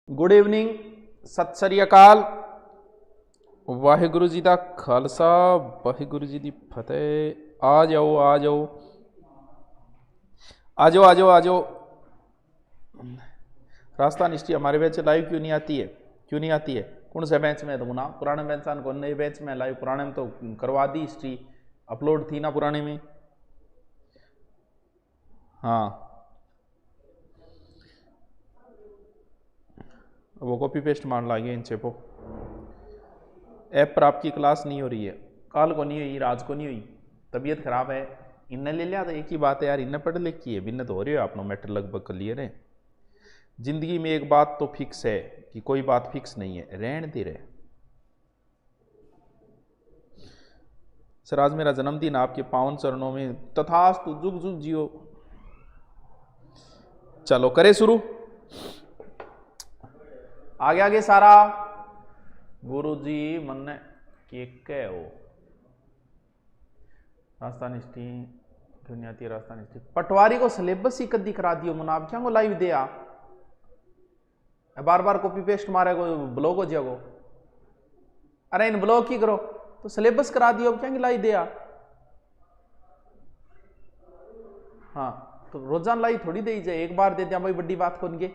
Good evening, सत श्री अकाल। वाहिगुरु जी का खालसा, वाहिगुरु जी की फतेह। आ जाओ आ जाओ आ जाओ आ जाओ आ जाओ। राजस्थान हिस्ट्री हमारे बैच लाइव क्यों नहीं आती है? क्यों नहीं आती है? कौन से बेंच में है? तो ना पुराने बेंच को नए बेंच में लाइव। पुराने में तो करवा दी, हिस्ट्री अपलोड थी ना पुराने में। हाँ, वो कॉपी पेस्ट मार लागे इन चेपो। ऐप पर आपकी क्लास नहीं हो रही है, काल को नहीं हुई, राज को नहीं हुई, तबीयत खराब है। इन्हें ले लिया तो एक ही बात है यार, इन्हें पढ़ लिख की है, बिन्ने तो हो रही हो आप मैटर लगभग क्लियर है। जिंदगी में एक बात तो फिक्स है कि कोई बात फिक्स नहीं है, रहन दे रहे। सर आज मेरा जन्मदिन, आपके पावन चरणों में तथास्तु, जुग जुग जियो। चलो करे शुरू, आगे आगे सारा। गुरु जी मन के हो राजस्थान हिस्ट्री क्यों नहीं आती है? राजस्थान हिस्ट्री पटवारी को सिलेबस ही कदी करा दियो मुनाब, क्या को लाइव दे आ बार बार कॉपी पेस्ट मारे को ब्लॉग हो जाओ। अरे इन ब्लॉग ही करो तो सिलेबस करा दियो, क्या लाइव दे आ। हाँ तो रोजाना लाइव थोड़ी दे जाए, एक बार दे दिया भाई बड़ी बात कौन के।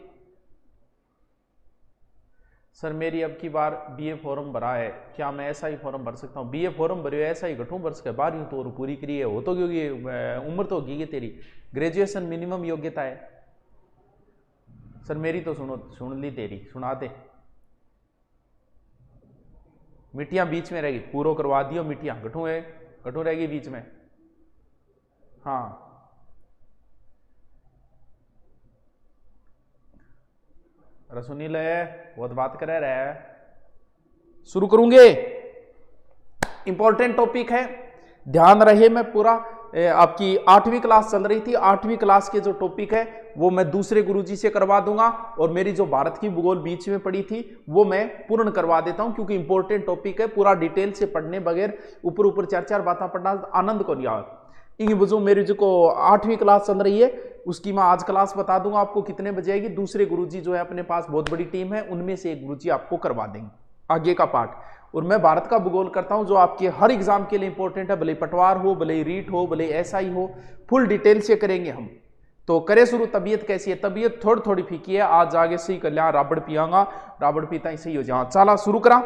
सर मेरी अब की बार बीए फॉर्म भरा है, क्या मैं ऐसा ही फॉर्म भर सकता हूँ? बीए फॉर्म भरे ऐसा ही घटूं वर्ष के बाद यूं तो पूरी करी है, हो तो क्योंकि उम्र तो होगी तेरी, ग्रेजुएशन मिनिमम योग्यता है। सर मेरी तो सुनो, सुन ली तेरी, सुनाते। मिट्टियां बीच में रहेगी, पूरा करवा दियो। मिट्टियां घटू है, घटू रहेगी बीच में। हाँ सुनील है, बहुत बात करे रहे। शुरू करूंगे, इंपॉर्टेंट टॉपिक है, ध्यान रहे। मैं पूरा आपकी 8वीं क्लास चल रही थी, 8वीं क्लास के जो टॉपिक है वो मैं दूसरे गुरुजी से करवा दूंगा, और मेरी जो भारत की भूगोल बीच में पड़ी थी वो मैं पूर्ण करवा देता हूं, क्योंकि इंपॉर्टेंट टॉपिक है। पूरा डिटेल से पढ़ने बगैर ऊपर ऊपर चार चार बातें पढ़ना आनंद को नहीं आता। इन बुझो मेरी जो 8वीं क्लास चल रही है उसकी मैं आज क्लास बता दूंगा आपको कितने बजे आएगी। दूसरे गुरुजी जो है अपने पास बहुत बड़ी टीम है, उनमें से एक गुरुजी आपको करवा देंगे आगे का पार्ट। और मैं भारत का भूगोल करता हूं जो आपके हर एग्जाम के लिए इंपॉर्टेंट है, भले पटवार हो, भले रीट हो, भले एसआई हो, फुल डिटेल से करेंगे हम। तो करे शुरू। तबीयत कैसी है? तबीयत थोड़ी थोड़ी फीकी है, आज आगे सही कर लिया। राबड़ पियागा, राबड़ पीता ही सही हो जाए। चला शुरू करा।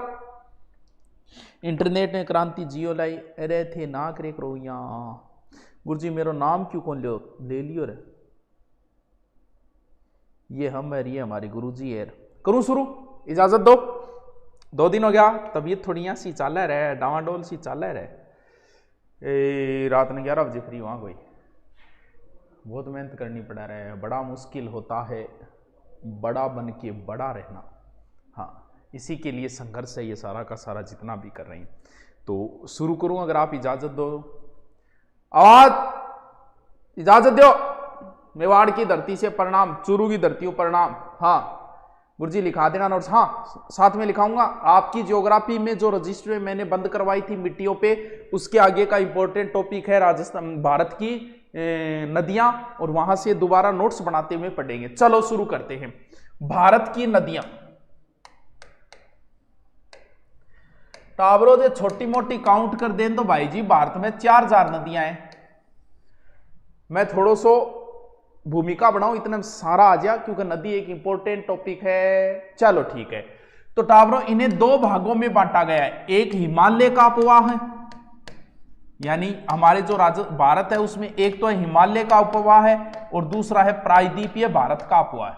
इंटरनेट ने क्रांति जियो लाई, अरे थे ना करे करो यहाँ। गुरुजी मेरो नाम क्यों कौन ले लियो रे? ये हम है, ये हमारी गुरुजी है। करूं शुरू? इजाजत दो। 2 दिन हो गया, तबीयत थोड़ी यहाँ सी चाल रहे, डावाडोल सी चाल रहे। रात ने 11 बजे फ्री वहाँ कोई, बहुत मेहनत करनी पड़ा रहे, बड़ा मुश्किल होता है बड़ा बन के बड़ा रहना। हाँ इसी के लिए संघर्ष है ये सारा का सारा जितना भी कर रहे हैं। तो शुरू करूं अगर आप इजाजत दो। आवाज इजाजत दो। मेवाड़ की धरती से प्रणाम, चूरू की धरती प्रणाम। हाँ गुरुजी लिखा देना नोट्स। हाँ साथ में लिखाऊंगा। आपकी ज्योग्राफी में जो रजिस्टर मैंने बंद करवाई थी मिट्टियों पे, उसके आगे का इंपॉर्टेंट टॉपिक है राजस्थान भारत की नदियां, और वहां से दोबारा नोट्स बनाते हुए पढ़ेंगे। चलो शुरू करते हैं। भारत की नदियां, टावरों से छोटी मोटी काउंट कर दें तो भाई जी भारत में 4,000 नदियां हैं। मैं थोड़ा सो भूमिका बनाऊं इतना सारा आ जाए, क्योंकि नदी एक इंपॉर्टेंट टॉपिक है। चलो ठीक है। तो टावरों इन्हें 2 भागों में बांटा गया है। एक हिमालय का उपवाह है, यानी हमारे जो भारत है उसमें एक तो हिमालय का उपवाह है और दूसरा है प्रायद्वीपीय भारत का उपवाह।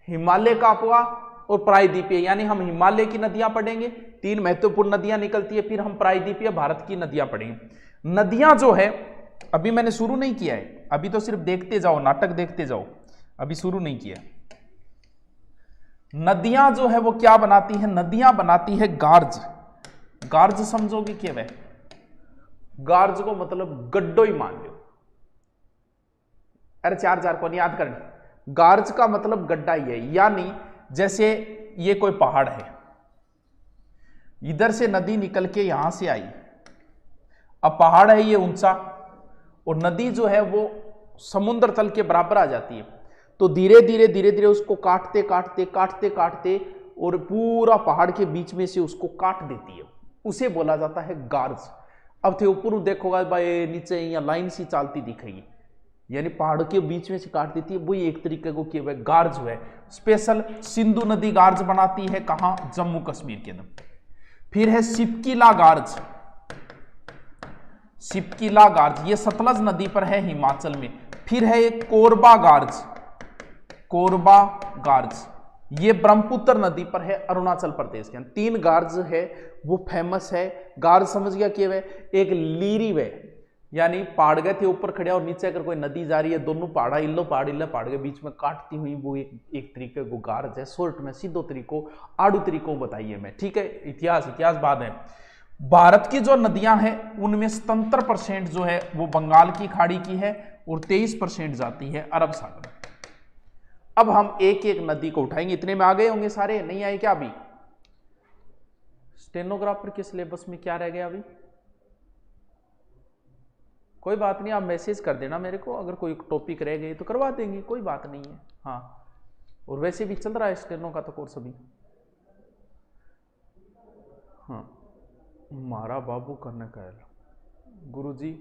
हिमालय का उपवाह और प्रायद्वीपीय, यानी हम हिमालय की नदियां पढ़ेंगे, 3 महत्वपूर्ण नदियां निकलती है, फिर हम प्रायद्वीपीय भारत की नदियां पढ़ेंगे। नदियां जो है अभी मैंने शुरू नहीं किया है, अभी तो सिर्फ देखते जाओ, नाटक देखते जाओ, अभी शुरू नहीं किया। नदियां जो है वो क्या बनाती है? नदियां बनाती है गार्ज। गार्ज समझोगे क्या वह? गार्ज को मतलब गड्ढो ही मान लो। अरे 4,000 को नहीं याद करनी। गार्ज का मतलब गड्ढा ही है, यानी जैसे ये कोई पहाड़ है, इधर से नदी निकल के यहां से आई, अब पहाड़ है ये ऊंचा, और नदी जो है वो समुद्र तल के बराबर आ जाती है, तो धीरे धीरे धीरे धीरे उसको काटते काटते काटते काटते और पूरा पहाड़ के बीच में से उसको काट देती है, उसे बोला जाता है गार्ज। अब थे ऊपर देखोगा भाई नीचे या लाइन सी चलती दिखेगी, यानी पहाड़ के बीच में से काट देती है, वही एक तरीके को किया हुआ गार्ज है। स्पेशल सिंधु नदी गार्ज बनाती है कहां, जम्मू कश्मीर के अंदर। फिर है सिपकिला गार्ज, सिपकिला गार्ज ये सतलज नदी पर है हिमाचल में। फिर है एक कोरबा गार्ज, कोरबा गार्ज ये ब्रह्मपुत्र नदी पर है अरुणाचल प्रदेश के। 3 गार्ज है वो फेमस है। गार्ज समझ गया कि वे एक लीरी वे, यानी पहाड़ गए थे ऊपर खड़े और नीचे अगर कोई नदी जा रही है, दोनों पहाड़ा इल्लो पहाड़ के बीच में काटती हुई, वो एक तरीके को गार्ज है। शॉर्ट में सीधो तरीकों आड़ू तरीकों बताइए मैं, ठीक है। इतिहास बाद है। भारत की जो नदियां हैं उनमें 77% जो है वो बंगाल की खाड़ी की है और 23% जाती है अरब सागर। अब हम एक एक नदी को उठाएंगे। इतने में आ गए होंगे सारे, नहीं आए क्या अभी? स्टेनोग्राफर के सिलेबस में क्या रह गया अभी? कोई बात नहीं, आप मैसेज कर देना मेरे को, अगर कोई टॉपिक रह गई तो करवा देंगे, कोई बात नहीं है। हाँ, और वैसे भी चल रहा है स्टेनो का तो कोर्स अभी। हाँ, मारा बाबू करने का गुरुजी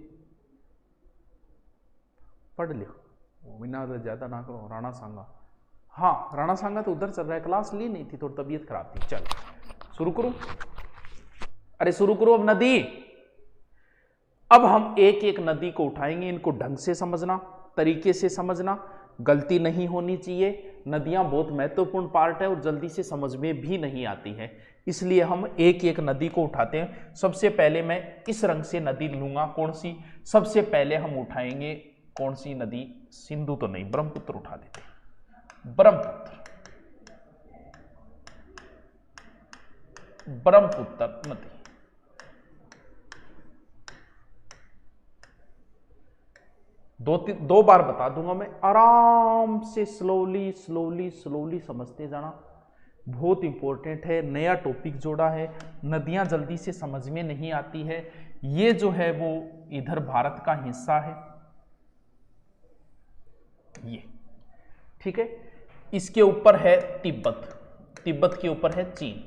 पढ़ लियो, बिना ज्यादा ना करो। राणा सांगा, हाँ राणा सांगा तो उधर चल रहा है, क्लास ली नहीं थी, थोड़ी तबीयत खराब थी। चलो शुरू करूं, अरे शुरू करो अब नदी। अब हम एक एक नदी को उठाएंगे, इनको ढंग से समझना, तरीके से समझना, गलती नहीं होनी चाहिए। नदियां बहुत महत्वपूर्ण पार्ट है और जल्दी से समझ में भी नहीं आती है, इसलिए हम एक एक नदी को उठाते हैं। सबसे पहले मैं इस रंग से नदी लूंगा, कौन सी? सबसे पहले हम उठाएंगे कौन सी नदी? सिंधु तो नहीं, ब्रह्मपुत्र उठा देते। ब्रह्मपुत्र नदी। दो बार बता दूंगा मैं, आराम से स्लोली स्लोली स्लोली समझते जाना, बहुत इंपॉर्टेंट है। नया टॉपिक जोड़ा है, नदियां जल्दी से समझ में नहीं आती है। ये जो है वो इधर भारत का हिस्सा है, ये ठीक है। इसके ऊपर है तिब्बत, तिब्बत के ऊपर है चीन,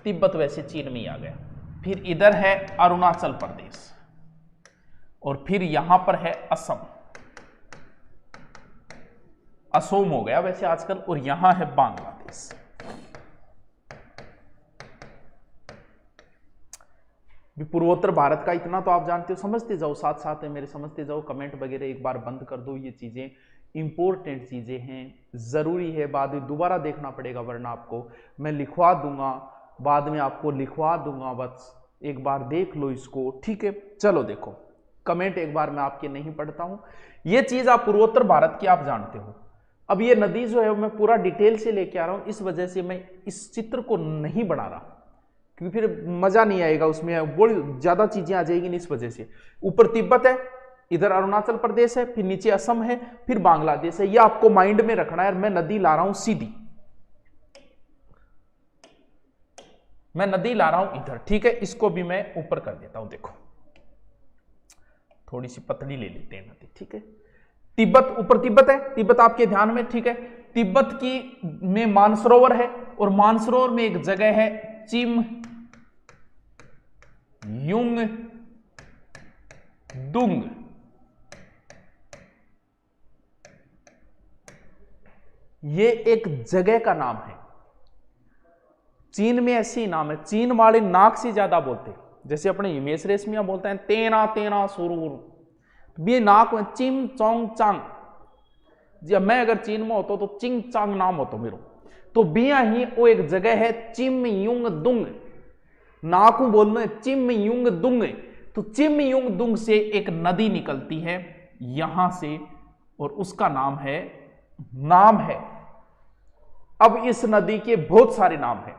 तिब्बत वैसे चीन में ही आ गया। फिर इधर है अरुणाचल प्रदेश और फिर यहां पर है असम, असोम हो गया वैसे आजकल, और यहां है बांग्लादेश। पूर्वोत्तर भारत का इतना तो आप जानते हो, समझते जाओ, साथ साथ में मेरे समझते जाओ। कमेंट वगैरह एक बार बंद कर दो, ये चीजें इंपॉर्टेंट चीजें हैं, जरूरी है। बाद में दोबारा देखना पड़ेगा, वरना आपको मैं लिखवा दूंगा, बाद में आपको लिखवा दूंगा, बस एक बार देख लो इसको, ठीक है। चलो देखो, कमेंट एक बार मैं आपके नहीं पढ़ता हूं। ये चीज आप पूर्वोत्तर भारत की आप जानते हो। अब ये नदी जो है मैं पूरा डिटेल से लेके आ रहा हूं, इस वजह से मैं इस चित्र को नहीं बना रहा, क्योंकि फिर मजा नहीं आएगा उसमें, बड़ी ज्यादा चीजें आ जाएगी। इस वजह से ऊपर तिब्बत है, इधर अरुणाचल प्रदेश है, फिर नीचे असम है, फिर बांग्लादेश है। ये आपको माइंड में रखना है। मैं नदी ला रहा हूं सीधी, मैं नदी ला रहा हूं इधर, ठीक है। इसको भी मैं ऊपर कर देता हूं, देखो थोड़ी सी पतली ले लेते हैं नदी, ठीक है। तिब्बत, ऊपर तिब्बत है, तिब्बत आपके ध्यान में, ठीक है। तिब्बत की में मानसरोवर है और मानसरोवर में एक जगह है चिम युंग दुंग। ये एक जगह का नाम है, चीन में ऐसी नाम है। चीन वाले नाक से ज्यादा बोलते, जैसे अपने हिमेश रेशमिया बोलते हैं तेना तेना सुरूर, ये नाक में चिम चोंग चांग। जी मैं अगर चीन में होता तो चिंग चांग नाम होता मेरो, तो बिया ही वो एक जगह है चिम युंग दुंग, नाकू बोलना चिम युंग दुंग। तो चिम युंग दुंग से एक नदी निकलती है यहां से, और उसका नाम है अब इस नदी के बहुत सारे नाम हैं,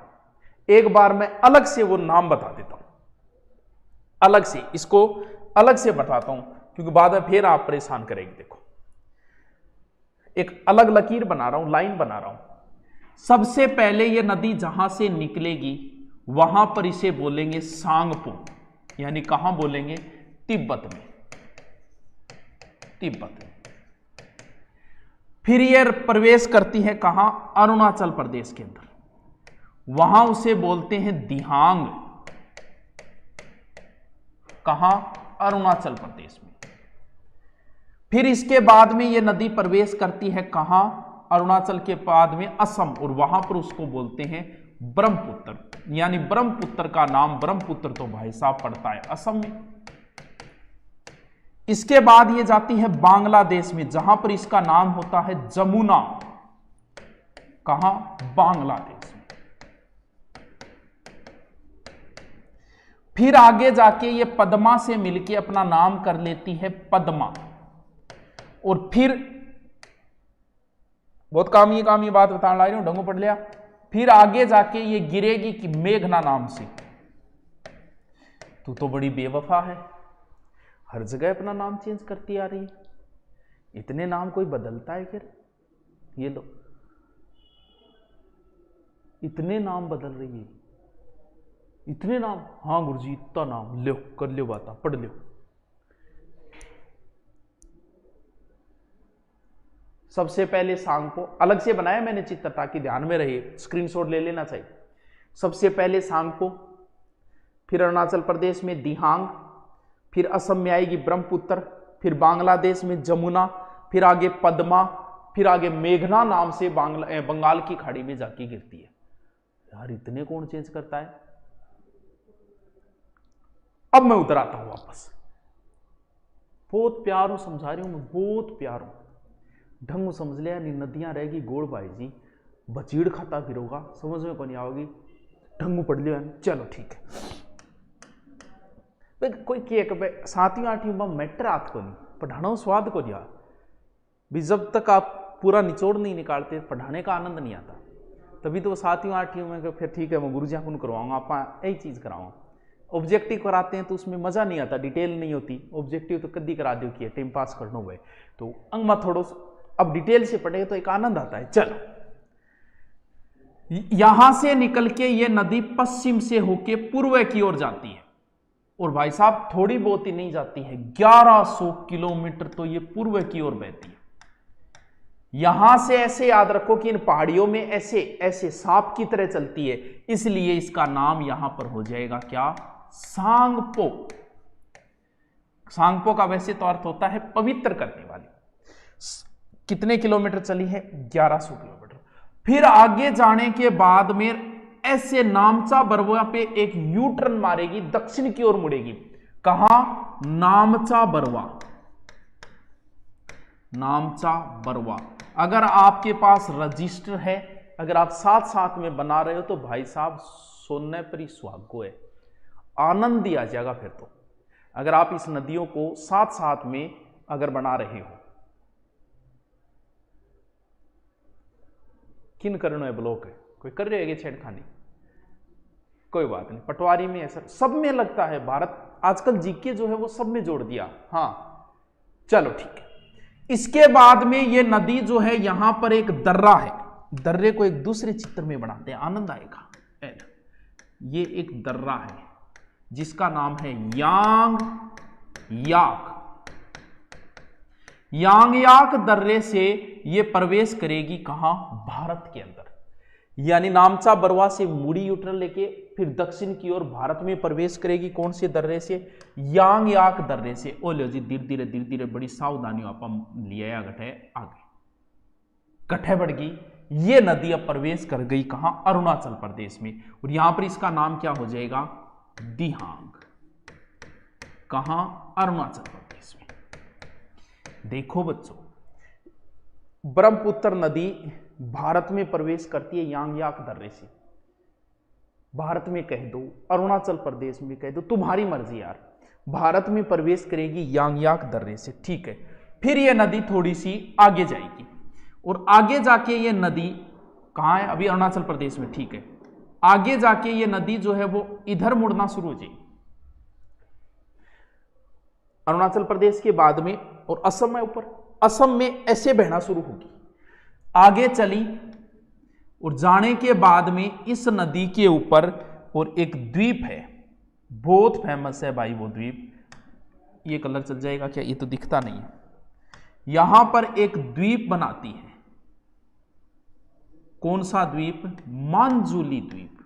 एक बार मैं अलग से वो नाम बता देता हूं, अलग से इसको अलग से बताता हूं, क्योंकि बाद में फिर आप परेशान करेंगे। देखो एक अलग लकीर बना रहा हूं, लाइन बना रहा हूं। सबसे पहले ये नदी जहां से निकलेगी वहां पर इसे बोलेंगे सांगपो, यानी कहां बोलेंगे? तिब्बत में, तिब्बत में। फिर ये प्रवेश करती है कहां, अरुणाचल प्रदेश के अंदर, वहां उसे बोलते हैं दिहांग। कहां, अरुणाचल प्रदेश में। फिर इसके बाद में ये नदी प्रवेश करती है कहां, अरुणाचल के बाद में असम, और वहां पर उसको बोलते हैं ब्रह्मपुत्र। यानी ब्रह्मपुत्र का नाम, ब्रह्मपुत्र तो भाई साहब पड़ता है असम में। इसके बाद ये जाती है बांग्लादेश में, जहां पर इसका नाम होता है जमुना। कहां, बांग्लादेश में। फिर आगे जाके ये पद्मा से मिलके अपना नाम कर लेती है पद्मा, और फिर बहुत काम ये बात बताने ला रही हूं, ढंगो पढ़ लिया। फिर आगे जाके ये गिरेगी कि मेघना नाम से। तू तो बड़ी बेवफा है, हर जगह अपना नाम चेंज करती आ रही है, इतने नाम कोई बदलता है फिर? ये लो, इतने नाम बदल रही है, इतने नाम। हाँ गुरुजी इतना नाम, लो कर लो बात, पढ़ लो। सबसे पहले सांगपो, अलग से बनाया मैंने चित्र ताकि ध्यान में रहे, स्क्रीनशॉट ले लेना चाहिए। सबसे पहले सांगपो, फिर अरुणाचल प्रदेश में दिहांग, फिर असम में आएगी ब्रह्मपुत्र, फिर बांग्लादेश में जमुना, फिर आगे पद्मा, फिर आगे मेघना नाम से बंगाल की खाड़ी में जाके गिरती है। यार इतने कौन चेंज करता है? अब मैं उधर आता हूं वापस। बहुत प्यार हूं, समझा रही हूं मैं, बहुत प्यार हूं। ढंग समझ लिया, नहीं नदियां रहेगी गोड़ भाई जी, बचीड़ खाता फिरोगा, समझ में को नहीं आओगी। ढंगू पढ़ लिया, चलो ठीक है। कोई केक 7वीं 8वीं में मैटर आत को नहीं, पढ़ाना स्वाद को दिया भी, जब तक आप पूरा निचोड़ नहीं निकालते पढ़ाने का आनंद नहीं आता। तभी तो 7वीं 8वीं में फिर ठीक है मैं गुरु जी को करवाऊंगा, आप यही चीज कराऊंगा। ऑब्जेक्टिव कराते हैं तो उसमें मजा नहीं आता, डिटेल नहीं होती। ऑब्जेक्टिव तो कद्दी करा दो कि टाइम पास करना हुआ, तो अंग में थोड़ा अब डिटेल से पढ़े तो एक आनंद आता है। चलो, यहां से निकल के ये नदी पश्चिम से होके पूर्व की ओर जाती है, और भाई साहब थोड़ी बहुत ही नहीं जाती है, 1100 किलोमीटर तो ये पूर्व की ओर बहती है। यहां से ऐसे याद रखो कि इन पहाड़ियों में ऐसे ऐसे सांप की तरह चलती है, इसलिए इसका नाम यहां पर हो जाएगा क्या, सांगपो। सांगपो का वैसे तो अर्थ होता है पवित्र करने वाली। कितने किलोमीटर चली है, 1100 किलोमीटर। फिर आगे जाने के बाद में ऐसे नामचा बरवा पे एक यू टर्न मारेगी, दक्षिण की ओर मुड़ेगी। कहां, नामचा बरवा। नामचा बरवा, अगर आपके पास रजिस्टर है, अगर आप साथ साथ में बना रहे हो तो भाई साहब सोने पर ही सुहागो है, आनंद ही आ जाएगा फिर तो। अगर आप इस नदियों को साथ साथ में अगर बना रहे हो, किन करना है ब्लॉक है, कोई कर रहे हैं छेड़खानी, कोई बात नहीं। पटवारी में ऐसा सब में लगता है, भारत आजकल जीके जो है वो सब में जोड़ दिया। हाँ चलो ठीक है। इसके बाद में ये नदी जो है यहां पर एक दर्रा है, दर्रे को एक दूसरे चित्र में बनाते हैं, आनंद आएगा। ये एक दर्रा है जिसका नाम है यांग याक। यांग याक दर्रे से ये प्रवेश करेगी कहां, भारत के अंदर। यानी नामचा बरवा से मुड़ी यूटर्न लेके फिर दक्षिण की ओर भारत में प्रवेश करेगी। कौन से दर्रे से, यांग याक दर्रे से। ओ लो जी, धीरे धीरे बड़ी सावधानी आप लिया गठे आगे गठे बढ़ गई। ये नदी अब प्रवेश कर गई कहां, अरुणाचल प्रदेश में, और यहां पर इसका नाम क्या हो जाएगा, दिहांग। कहां, अरुणाचल प्रदेश में। देखो बच्चों, ब्रह्मपुत्र नदी भारत में प्रवेश करती है यांग याक दर्रे से। भारत में कह दो, अरुणाचल प्रदेश में कह दो, तुम्हारी मर्जी यार। भारत में प्रवेश करेगी यांग याक दर्रे से, ठीक है। फिर यह नदी थोड़ी सी आगे जाएगी, और आगे जाके ये नदी कहां है, अभी अरुणाचल प्रदेश में, ठीक है। आगे जाके ये नदी जो है वो इधर मुड़ना शुरू हो जाएगी, अरुणाचल प्रदेश के बाद में, और असम में ऊपर, असम में ऐसे बहना शुरू होगी। आगे चली और जाने के बाद में इस नदी के ऊपर और एक द्वीप है, बहुत फेमस है भाई वो द्वीप। ये कलर चल जाएगा क्या, ये तो दिखता नहीं है। यहां पर एक द्वीप बनाती है, कौन सा द्वीप? मांजुली द्वीप,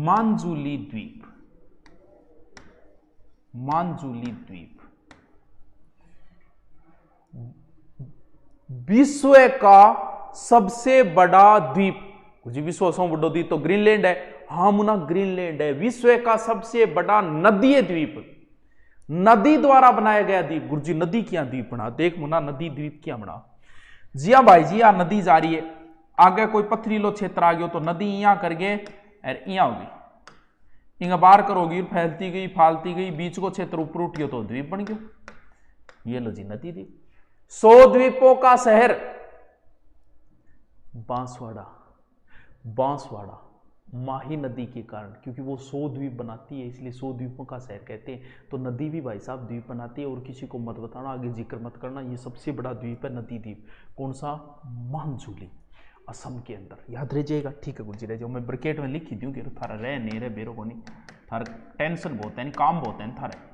मांजुली द्वीप, मांजुली द्वीप। विश्व का सबसे बड़ा द्वीप, विश्व से बड़ो द्वीप तो ग्रीनलैंड है। हाँ मुना ग्रीनलैंड है। विश्व का सबसे बड़ा नदीय द्वीप, नदी द्वारा बनाया गया द्वीप। गुरुजी नदी क्या द्वीप बना? देख मुना नदी द्वीप क्या बना? जी हाँ भाई जी, यहां नदी जा रही है, आगे कोई पथरीलो क्षेत्र आ गया तो नदी यहां कर गए और यहां होगी, इंगा बार करोगी, फैलती गई फालती गई, बीच को क्षेत्र ऊपर उठियो तो द्वीप बन गयो। ये लो जी नदी द्वीप। 100 द्वीपों का शहर बांसवाड़ा, बांसवाड़ा माही नदी के कारण, क्योंकि वो 100 द्वीप बनाती है इसलिए 100 द्वीपों का शहर कहते हैं। तो नदी भी भाई साहब द्वीप बनाती है, और किसी को मत बताना, आगे जिक्र मत करना। ये सबसे बड़ा द्वीप है नदी द्वीप। कौन सा? मांजुली, असम के अंदर। याद रह जाएगा, ठीक है गुरुजी रह जाओ। मैं ब्रैकेट में लिख ही दूं कि थारा रह नहीं रहे बेरो को नहीं, थारा टेंशन बहुत है, नहीं काम बहुत है थारे।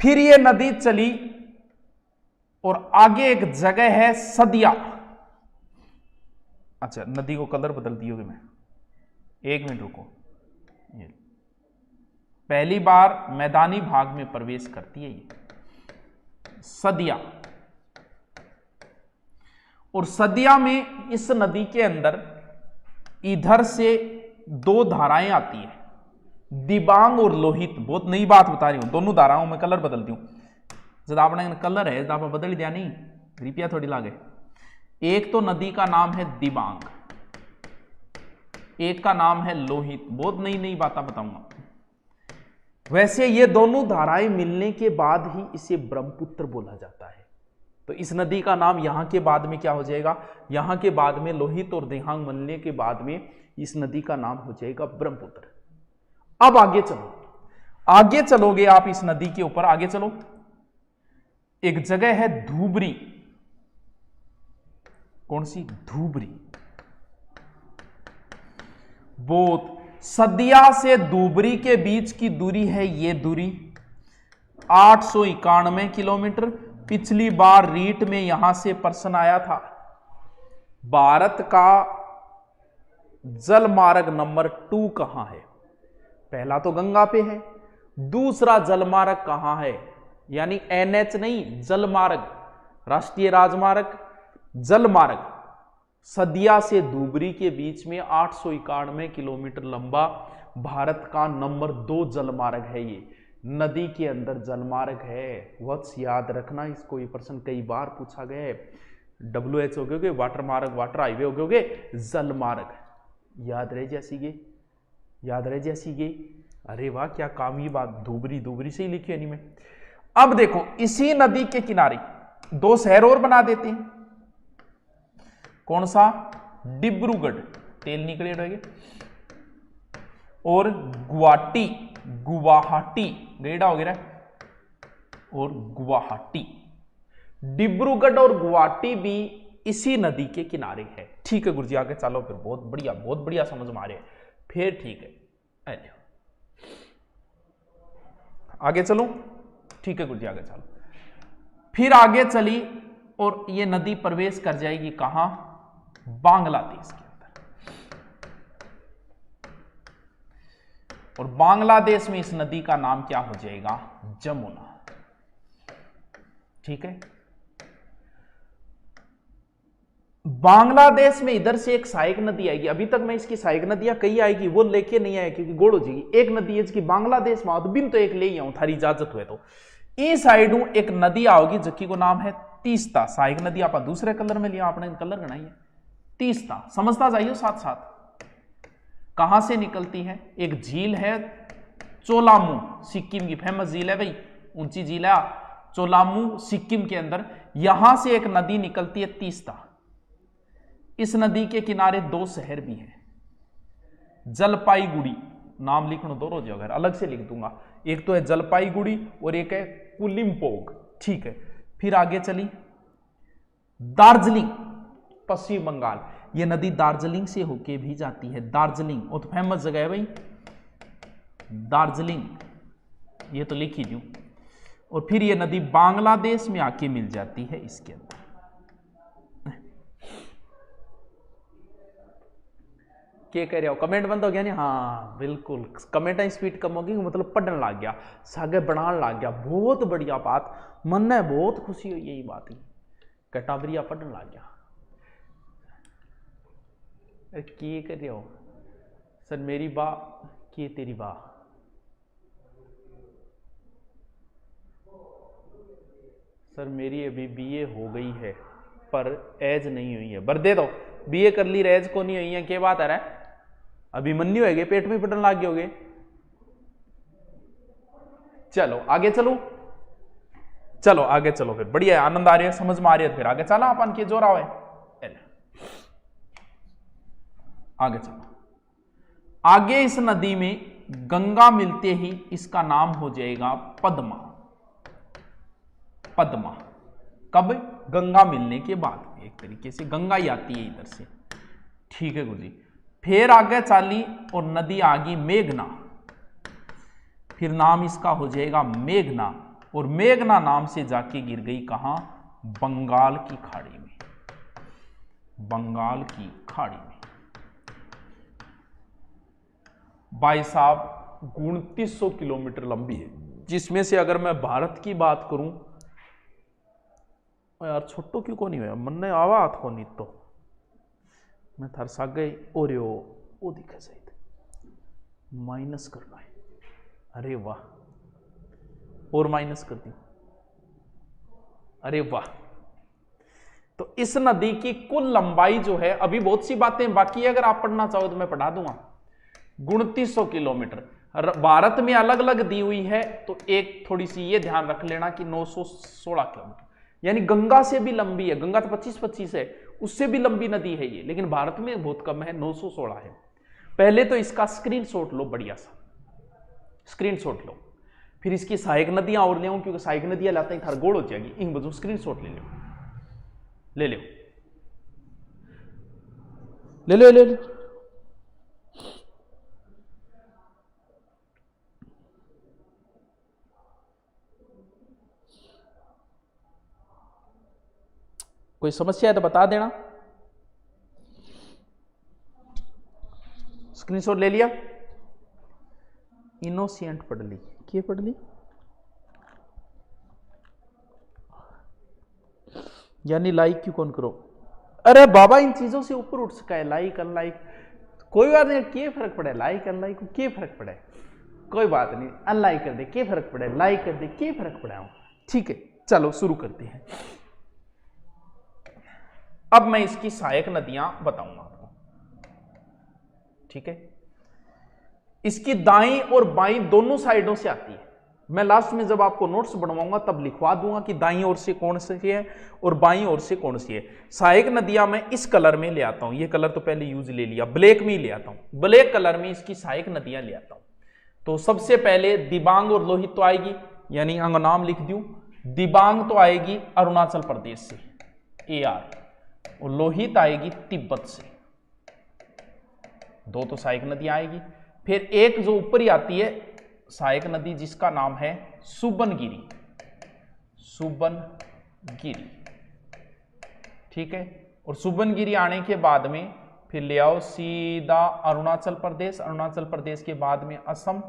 फिर ये नदी चली और आगे एक जगह है सदिया। अच्छा नदी को कलर बदल दियोगे मैं, एक मिनट रुको। ये पहली बार मैदानी भाग में प्रवेश करती है ये सदिया, और सदिया में इस नदी के अंदर इधर से 2 धाराएं आती है, दिबांग और लोहित। बहुत नई बात बता रही हूं, दोनों धाराओं में कलर बदल दी हूं। जब आपने कलर है जब बदल दिया नहीं, रुपया थोड़ी लागे। एक तो नदी का नाम है दिबांग, एक का नाम है लोहित। बहुत नई नई बातें बताऊंगा। वैसे ये दोनों धाराएं मिलने के बाद ही इसे ब्रह्मपुत्र बोला जाता है। तो इस नदी का नाम यहां के बाद में क्या हो जाएगा? यहां के बाद में लोहित और दिबांग मिलने के बाद में इस नदी का नाम हो जाएगा ब्रह्मपुत्र। अब आगे चलो, आगे चलोगे आप इस नदी के ऊपर, आगे चलो। एक जगह है धूबरी। कौन सी? धूबरी। बहुत सदिया से धूबरी के बीच की दूरी है ये दूरी 891 किलोमीटर। पिछली बार रीट में यहां से प्रश्न आया था, भारत का जल मार्ग नंबर 2 कहां है? पहला तो गंगा पे है, दूसरा जलमार्ग कहां है? यानी NH नहीं, जलमार्ग, राष्ट्रीय राजमार्ग, जलमार्ग। सदिया से धूबरी के बीच में 891 किलोमीटर लंबा भारत का नंबर 2 जलमार्ग है। ये नदी के अंदर जलमार्ग है। वत्स याद रखना इसको, ये प्रश्न कई बार पूछा गया है। WH हो गए, वाटर मार्ग, वाटर हाईवे हो गए, जलमार्ग। याद रह जैसी गे, याद रह जैसी गे। अरे वाह क्या काम, ये बात धूबरी, धूबरी से ही लिखी है नहीं में। अब देखो इसी नदी के किनारे 2 शहर और बना देते हैं। कौन सा? डिब्रूगढ़, तेल निकले रहेंगे, और गुवाहाटी, गुवाहाटी गेड़ा हो गया, और गुवाहाटी। डिब्रूगढ़ और गुवाहाटी भी इसी नदी के किनारे है। ठीक है गुरुजी आगे चलो फिर। बहुत बढ़िया, बहुत बढ़िया समझ में आ रहे हैं फिर। ठीक है आगे चलो। ठीक है गुरुजी आगे चलो। फिर आगे चली और ये नदी प्रवेश कर जाएगी कहां? बांग्लादेश के अंदर। और बांग्लादेश में इस नदी का नाम क्या हो जाएगा? जमुना। ठीक है। बांग्लादेश में इधर से एक सहायक नदी आएगी। अभी तक मैं इसकी सहायक नदियां कई आएगी वो लेके नहीं आए क्योंकि गोड़ हो जाएगी। एक नदी है जिसकी बांग्लादेश में तो बिन तो एक ले ही आऊं, थारी इजाजत हुए तो। इस साइड एक नदी आओगी जिसकी को नाम है तीस्ता। सहायक नदी आप दूसरे कलर में लिया, आपने कलर गणाई है तीस्ता। समझता जाइए साथ साथ। कहां से निकलती है? एक झील है चोलामू, सिक्किम की फेमस झील है भाई, ऊंची झील है चोलामू, सिक्किम के अंदर। यहां से एक नदी निकलती है तीस्ता। इस नदी के किनारे 2 शहर भी हैं। जलपाईगुड़ी, नाम लिखना दो रोज अगर अलग से लिख दूंगा। एक तो है जलपाईगुड़ी और एक है कुलिम्पोंग। ठीक है। फिर आगे चली दार्जिलिंग, पश्चिम बंगाल। ये नदी दार्जिलिंग से होके भी जाती है। दार्जिलिंग वो तो फेमस जगह है भाई, दार्जिलिंग, ये तो लिख ही दूं। और फिर ये नदी बांग्लादेश में आके मिल जाती है इसके अंदर। क्या कह रहे हो? कमेंट बंद हो गया नहीं? हाँ बिल्कुल, कमेंट स्पीड कम होगी, मतलब पढ़ने लग गया, सागे बनाने लग गया। बहुत बढ़िया बात, मन ने बहुत खुशी हुई यही बात ही, कटाबरिया पढ़ने लग गया। क्या कर रहे हो सर? मेरी बा की तेरी बा, सर मेरी अभी बीए हो गई है पर एज नहीं हुई है। बर दे दो, बीए कर ली एज को नहीं हुई है, क्या बात है रे? अभी मन नहीं होएगे, पेट में पटन लाग गए। चलो आगे चलो, चलो आगे चलो, फिर बढ़िया आनंद आ रही है, समझ में आ रही है, फिर आगे चला अपन की जोर आवे। आगे चलो, आगे इस नदी में गंगा मिलते ही इसका नाम हो जाएगा पद्मा। पद्मा कब? गंगा मिलने के बाद, एक तरीके से गंगा ही आती है इधर से। ठीक है गुरुजी। फिर आगे चाली और नदी आ गई मेघना, फिर नाम इसका हो जाएगा मेघना, और मेघना नाम से जाके गिर गई कहां? बंगाल की खाड़ी में। बंगाल की खाड़ी में भाई साहब 2900 किलोमीटर लंबी है, जिसमें से अगर मैं भारत की बात करूं, यार छोटो क्यों को नहीं हुआ, मन ने आवा हाथ को नहीं तो मैं थर सा गई और वो दिखे सही माइनस करना है। अरे वाह, और माइनस कर दी। अरे वाह, तो इस नदी की कुल लंबाई जो है, अभी बहुत सी बातें बाकी है, अगर आप पढ़ना चाहो तो मैं पढ़ा दूंगा। 2900 किलोमीटर भारत में अलग अलग दी हुई है, तो एक थोड़ी सी ये ध्यान रख लेना कि 916 किलोमीटर, यानी गंगा से भी लंबी है। गंगा तो 25-25 है, उससे भी लंबी नदी है ये, लेकिन भारत में बहुत कम है, 916 है। पहले तो इसका स्क्रीनशॉट लो, बढ़िया सा स्क्रीनशॉट लो, फिर इसकी सहायक नदियां और ले, क्योंकि सहायक नदियां लाते हैं थार गोल हो जाएगी, इन बजू स्क्रीनशॉट ले लो, ले लो, ले लो, ले लो। कोई समस्या है तो बता देना। स्क्रीनशॉट ले लिया? इनोसेंट पढ़ ली, क्या पढ़ ली? यानी लाइक क्यों कौन करो? अरे बाबा इन चीजों से ऊपर उठ सका है, लाइक अनलाइक कोई बात नहीं, क्या फर्क पड़े? लाइक अनलाइक को क्या फर्क पड़े? कोई बात नहीं, अनलाइक कर दे, क्या फर्क पड़े? लाइक कर दे, क्या फर्क पड़ा? ठीक है, चलो शुरू करते हैं। अब मैं इसकी सहायक नदियां बताऊंगा आपको, ठीक है? इसकी दाईं और बाईं दोनों साइडों से आती है। मैं लास्ट में जब आपको नोट्स बनवाऊंगा तब लिखवा दूंगा कि दाईं ओर से कौन सी है और बाईं ओर से कौन सी है। सहायक नदियां मैं इस कलर में ले आता हूं, ये कलर तो पहले यूज ले लिया, ब्लैक में ही ले आता हूं, ब्लैक कलर में इसकी सहायक नदियां ले आता हूं। तो सबसे पहले दिबांग और लोहित तो आएगी, यानी अगर नाम लिख दूं, दिबांग तो आएगी अरुणाचल प्रदेश से, AR, और लोहित आएगी तिब्बत से, दो तो सहायक नदियां आएगी। फिर एक जो ऊपर ही आती है सहायक नदी, जिसका नाम है सुबनगिरी, सुबनगिरी, ठीक है? और सुबनगिरी आने के बाद में फिर ले आओ सीधा अरुणाचल प्रदेश, अरुणाचल प्रदेश के बाद में असम,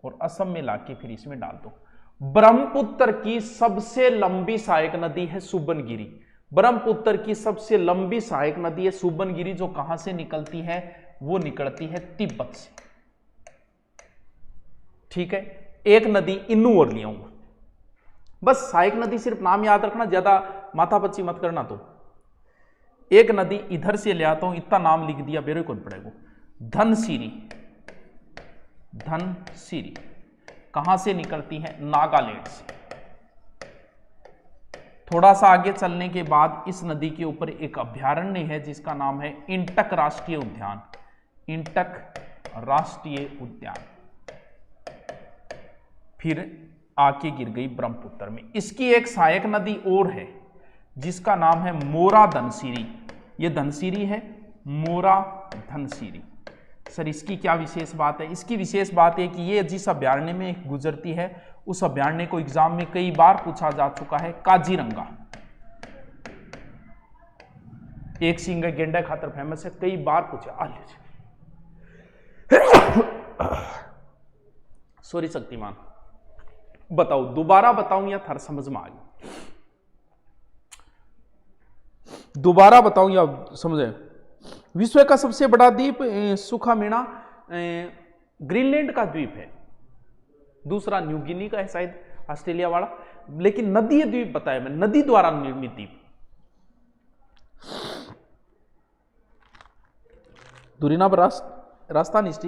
और असम में लाके फिर इसमें डाल दो। ब्रह्मपुत्र की सबसे लंबी सहायक नदी है सुबनगिरी, ब्रह्मपुत्र की सबसे लंबी सहायक नदी है सुबनगिरी, जो कहां से निकलती है? वो निकलती है तिब्बत से, ठीक है? एक नदी इन्नू और ले आऊंगा, बस सहायक नदी सिर्फ नाम याद रखना, ज्यादा माथापच्ची मत करना। तो एक नदी इधर से ले आता हूं, इतना नाम लिख दिया, बेरो कौन पड़ेगा? धनसिरी, धनसिरी कहां से निकलती है? नागालैंड से। थोड़ा सा आगे चलने के बाद इस नदी के ऊपर एक अभयारण्य है जिसका नाम है इंटक राष्ट्रीय उद्यान, इंटक राष्ट्रीय उद्यान। फिर आके गिर गई ब्रह्मपुत्र में। इसकी एक सहायक नदी और है जिसका नाम है मोरा धनसिरी, ये धनसिरी है, मोरा धनसिरी। सर इसकी क्या विशेष बात है? इसकी विशेष बात है कि ये जिस अभयारण्य में गुजरती है उस अभयारण्य को एग्जाम में कई बार पूछा जा चुका है, काजीरंगा। एक सिंह गेंडा खातर फेमस है, कई बार पूछा। सॉरी शक्तिमान, बताओ दोबारा बताऊं या थार समझ में आ गई? दोबारा बताऊं या समझे? विश्व का सबसे बड़ा द्वीप सूखा मीणा ग्रीनलैंड का द्वीप है। दूसरा न्यू गिनी का है शायद, ऑस्ट्रेलिया वाला। लेकिन नदीय द्वीप बताया मैं, नदी द्वारा निर्मित द्वीप। दूरी ना राजस्थान हिस्ट्री